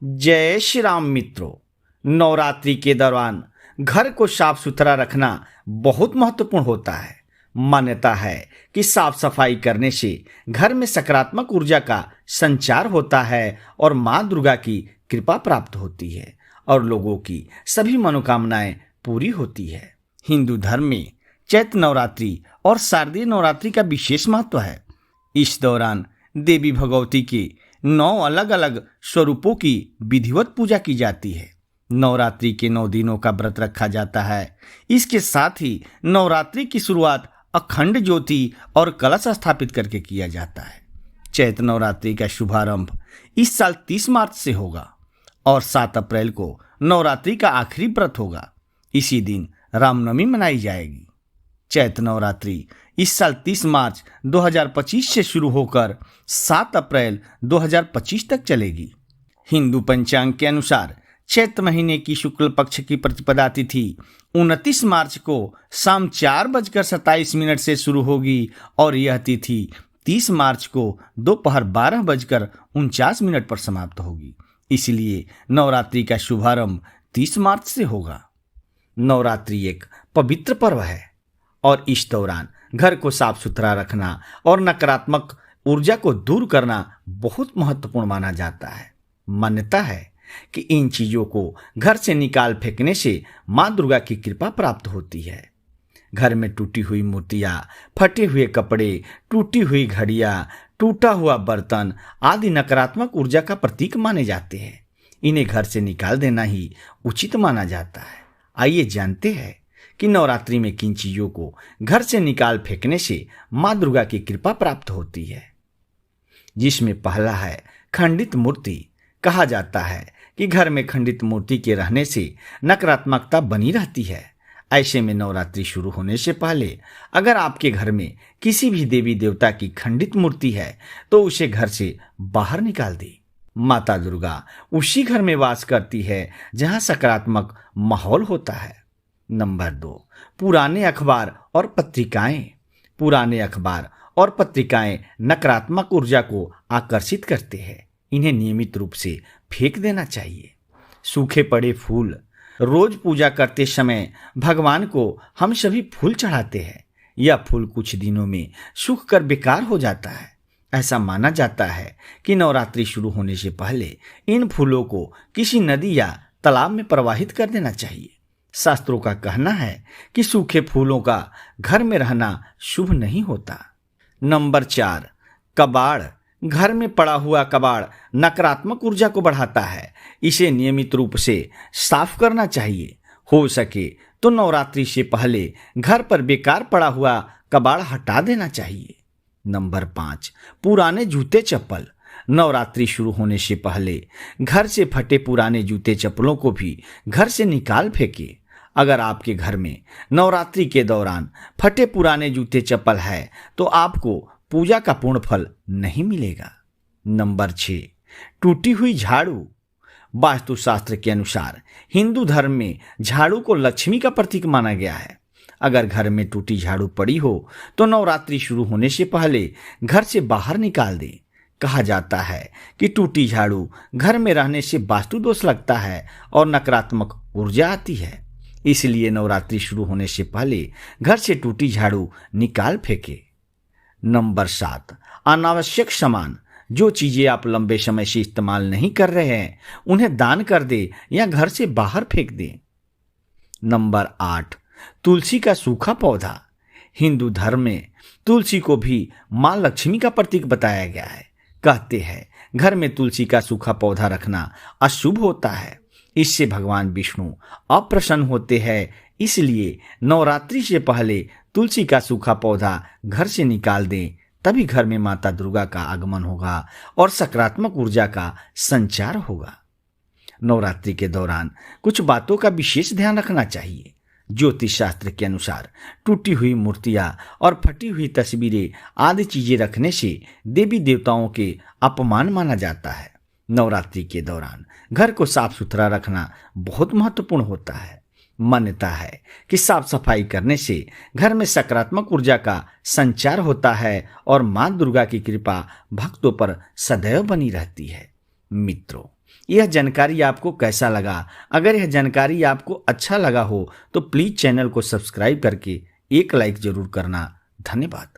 जय श्री राम मित्रों। नवरात्रि के दौरान घर को साफ सुथरा रखना बहुत महत्वपूर्ण होता है। मान्यता है कि साफ सफाई करने से घर में सकारात्मक ऊर्जा का संचार होता है और माँ दुर्गा की कृपा प्राप्त होती है और लोगों की सभी मनोकामनाएं पूरी होती है। हिंदू धर्म में चैत्र नवरात्रि और शारदीय नवरात्रि का विशेष महत्व है। इस दौरान देवी भगवती के 9 अलग अलग स्वरूपों की विधिवत पूजा की जाती है। नवरात्रि के 9 दिनों का व्रत रखा जाता है। इसके साथ ही नवरात्रि की शुरुआत अखंड ज्योति और कलश स्थापित करके किया जाता है। चैत्र नवरात्रि का शुभारंभ इस साल 30 मार्च से होगा और 7 अप्रैल को नवरात्रि का आखिरी व्रत होगा। इसी दिन रामनवमी मनाई जाएगी। चैत्र नवरात्रि इस साल 30 मार्च 2025 से शुरू होकर 7 अप्रैल 2025 तक चलेगी। हिंदू पंचांग के अनुसार चैत्र महीने की शुक्ल पक्ष की प्रतिपदा तिथि 29 मार्च को शाम 4:27 से शुरू होगी और यह तिथि 30 मार्च को दोपहर 12:49 पर समाप्त होगी। इसलिए नवरात्रि का शुभारंभ 30 मार्च से होगा। नवरात्रि एक पवित्र पर्व है और इस दौरान घर को साफ सुथरा रखना और नकारात्मक ऊर्जा को दूर करना बहुत महत्वपूर्ण माना जाता है। मान्यता है कि इन चीजों को घर से निकाल फेंकने से माँ दुर्गा की कृपा प्राप्त होती है। घर में टूटी हुई मूर्तियां, फटे हुए कपड़े, टूटी हुई घड़ियां, टूटा हुआ बर्तन आदि नकारात्मक ऊर्जा का प्रतीक माने जाते हैं। इन्हें घर से निकाल देना ही उचित माना जाता है। आइए जानते हैं कि नवरात्रि में किन चीजों को घर से निकाल फेंकने से माँ दुर्गा की कृपा प्राप्त होती है। जिसमें पहला है खंडित मूर्ति। कहा जाता है कि घर में खंडित मूर्ति के रहने से नकारात्मकता बनी रहती है। ऐसे में नवरात्रि शुरू होने से पहले अगर आपके घर में किसी भी देवी देवता की खंडित मूर्ति है तो उसे घर से बाहर निकाल दें। माता दुर्गा उसी घर में वास करती है जहां सकारात्मक माहौल होता है। नंबर 2, पुराने अखबार और पत्रिकाएं। पुराने अखबार और पत्रिकाएं नकारात्मक ऊर्जा को आकर्षित करते हैं। इन्हें नियमित रूप से फेंक देना चाहिए। सूखे पड़े फूल। रोज पूजा करते समय भगवान को हम सभी फूल चढ़ाते हैं। यह फूल कुछ दिनों में सूख कर बेकार हो जाता है। ऐसा माना जाता है कि नवरात्रि शुरू होने से पहले इन फूलों को किसी नदी या तालाब में प्रवाहित कर देना चाहिए। शास्त्रों का कहना है कि सूखे फूलों का घर में रहना शुभ नहीं होता। नंबर 4, कबाड़। घर में पड़ा हुआ कबाड़ नकारात्मक ऊर्जा को बढ़ाता है। इसे नियमित रूप से साफ करना चाहिए। हो सके तो नवरात्रि से पहले घर पर बेकार पड़ा हुआ कबाड़ हटा देना चाहिए। नंबर 5, पुराने जूते चप्पल। नवरात्रि शुरू होने से पहले घर से फटे पुराने जूते चप्पलों को भी घर से निकाल फेंके। अगर आपके घर में नवरात्रि के दौरान फटे पुराने जूते चप्पल है तो आपको पूजा का पूर्ण फल नहीं मिलेगा। नंबर 6, टूटी हुई झाड़ू। वास्तुशास्त्र के अनुसार हिंदू धर्म में झाड़ू को लक्ष्मी का प्रतीक माना गया है। अगर घर में टूटी झाड़ू पड़ी हो तो नवरात्रि शुरू होने से पहले घर से बाहर निकाल दें। कहा जाता है कि टूटी झाड़ू घर में रहने से वास्तु दोष लगता है और नकारात्मक ऊर्जा आती है। इसलिए नवरात्रि शुरू होने से पहले घर से टूटी झाड़ू निकाल फेंके। नंबर 7, अनावश्यक सामान। जो चीजें आप लंबे समय से इस्तेमाल नहीं कर रहे हैं उन्हें दान कर दे या घर से बाहर फेंक दें। नंबर 8, तुलसी का सूखा पौधा। हिंदू धर्म में तुलसी को भी मां लक्ष्मी का प्रतीक बताया गया है। कहते हैं घर में तुलसी का सूखा पौधा रखना अशुभ होता है। इससे भगवान विष्णु अप्रसन्न होते हैं। इसलिए नवरात्रि से पहले तुलसी का सूखा पौधा घर से निकाल दें। तभी घर में माता दुर्गा का आगमन होगा और सकारात्मक ऊर्जा का संचार होगा। नवरात्रि के दौरान कुछ बातों का विशेष ध्यान रखना चाहिए। ज्योतिष शास्त्र के अनुसार टूटी हुई मूर्तियां और फटी हुई तस्वीरें आदि चीजें रखने से देवी देवताओं के अपमान माना जाता है। नवरात्रि के दौरान घर को साफ सुथरा रखना बहुत महत्वपूर्ण होता है। मान्यता है कि साफ सफाई करने से घर में सकारात्मक ऊर्जा का संचार होता है और मां दुर्गा की कृपा भक्तों पर सदैव बनी रहती है। मित्रों, यह जानकारी आपको कैसा लगा? अगर यह जानकारी आपको अच्छा लगा हो तो प्लीज चैनल को सब्सक्राइब करके एक लाइक जरूर करना। धन्यवाद।